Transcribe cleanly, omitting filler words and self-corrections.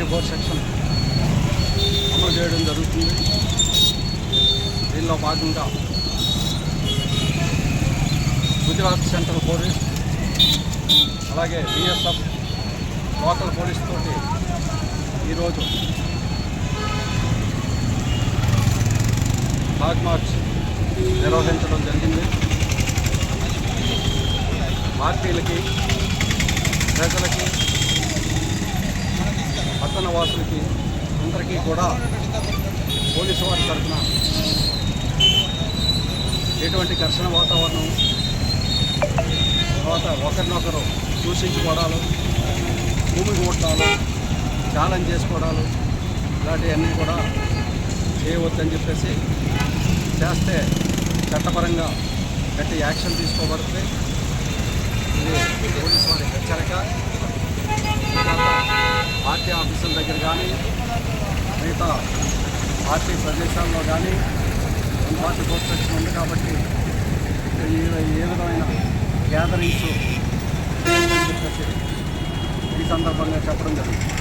144 section అమలు చేయడం జరుగుతుంది. దీనిలో భాగంగా గుజరాత్ సెంట్రల్ పోలీస్ అలాగే బిఎస్ఎఫ్ లోకల్ పోలీస్ తోటి ఈరోజు ఫ్లాగ్ మార్చ్ నిర్వహించడం జరిగింది. పార్టీలకి, ప్రజలకి, పట్టణ వాసులకి అందరికీ కూడా పోలీసు వారి తరఫున ఎటువంటి ఘర్షణ వాతావరణం, తర్వాత ఒకరినొకరు దూషించుకోవడాలు, భూమి కొట్టాలు, ఛాలెంజ్ చేసుకోవడాలు ఇలాంటివన్నీ కూడా చేయవద్దని చెప్పేసి, చేస్తే చట్టపరంగా గట్టి యాక్షన్ తీసుకోబడుతుంది. ఇది పోలీసు వారి హెచ్చరిక. పార్టీ ఆఫీసుల దగ్గర కానీ, మిగతా పార్టీ ప్రదేశాల్లో కానీ పార్టీ పోస్టర్స్ ఉంది కాబట్టి ఏ విధమైన గ్యాదరింగ్స్ చెప్పేసి ఈ సందర్భంగా చెప్పడం జరిగింది.